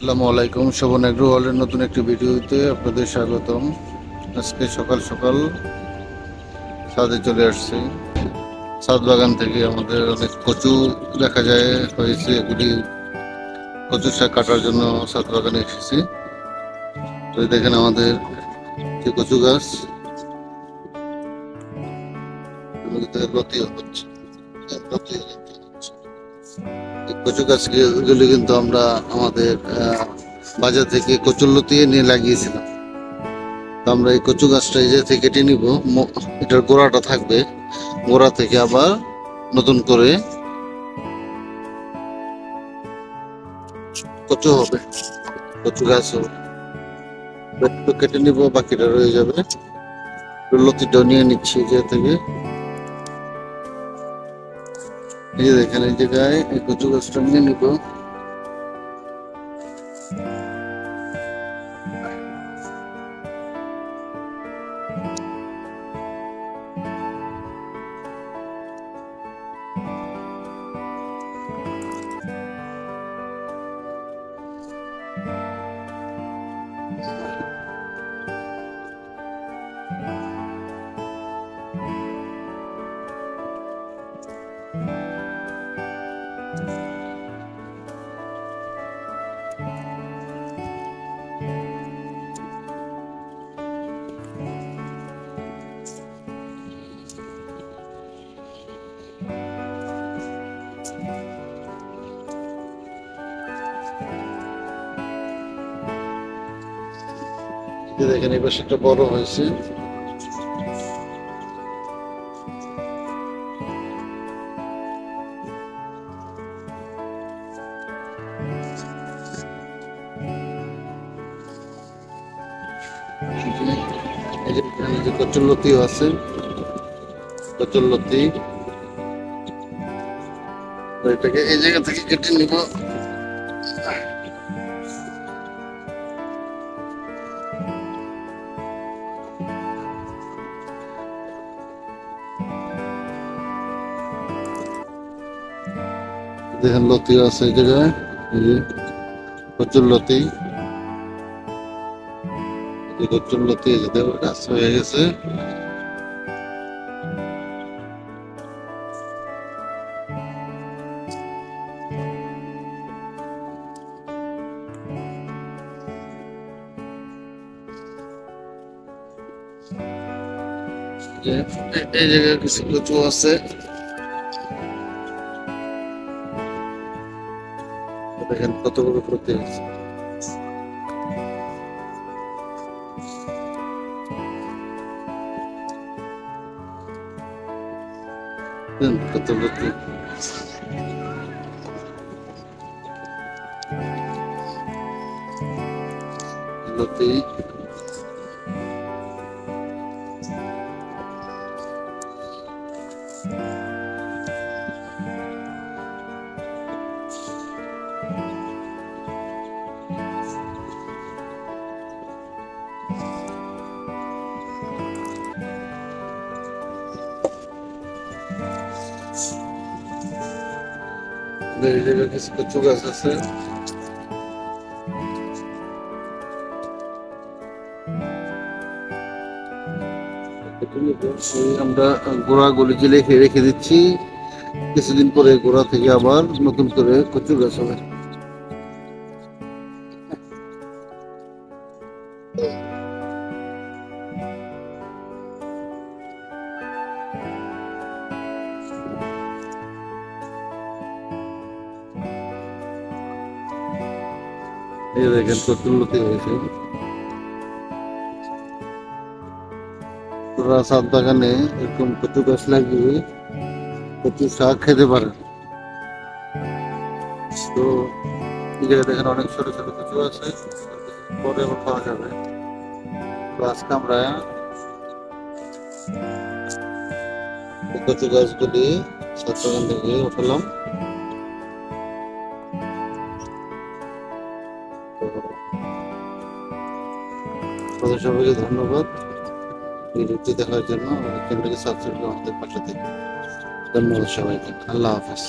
আসসালামু আলাইকুম। শোভন এগ্রো ওয়ার্ল্ডের নতুন একটি ভিডিওতে আপনাদের স্বাগতম। আজকে সকাল সকাল ছাদে চলে আসছি। ছাদ বাগান থেকে আমাদের অনেক কচু দেখা যায় হয়েছে, এগুলি কচু শাক কাটার জন্য ছাদ বাগানে এসেছি। তো দেখেন আমাদের যে কচু গাছ লতিও হচ্ছে, এই কচু গাছগুলি কিন্তু আমরা আমাদের বাজার থেকে কচুরলতি নিয়ে লাগিয়েছিলাম। তো আমরা এই কচু গাছটা এই যে থেকে কেটে নিব, এটার গোড়াটা থাকবে, গোড়া থেকে আবার নতুন করে কচু হবে, কচু গাছ হবে। একটু কেটে নিব, বাকিটা রয়ে যাবে। লতিটাও নিয়ে নিচ্ছি যে থেকে। এই যে দেখেন এই জায়গায় এই কচু গাছটা নিয়ে নিব। দেখেন এই পাশে বড় হয়েছে। এই যে কচুরলতিও আছে, কচুরলতি এটাকে এই জায়গা থেকে কেটে নিব। দেখেন লতিও আছে এই জায়গায়, এই যে কচুরলতি, কচুরলতি এই যে গাছ হয়ে গেছে। এই জায়গায় কিছু কচু আছে, দেখেন কত বড় প্রতি আছে। কত লতি, লতি এই জায়গায় কিছু কচু গাছ আছে। আমরা গোড়া গুলিকে রেখে রেখে দিচ্ছি, কিছুদিন পরে গোড়া থেকে আবার নতুন করে কচু গাছ হবে। এই দেখেন কচুরলতি হয়েছে। ছাদ বাগানে এরকম কচু গাছ লাগিয়ে কচু শাক খেতে পারেন। তো এই জায়গায় দেখেন অনেক ছোট ছোট কচু আছে, পরে আবার খাওয়া যাবে। তো আজকে আমরা কচু গাছগুলি ছাদ বাগান থেকে উঠালাম। আপনাদের সবাইকে ধন্যবাদ ভিডিওটি দেখার জন্য। চ্যানেলকে সাবস্ক্রাইব করে আমাদের পাশে থেকে। ধন্যবাদ সবাইকে। আল্লাহ হাফেজ।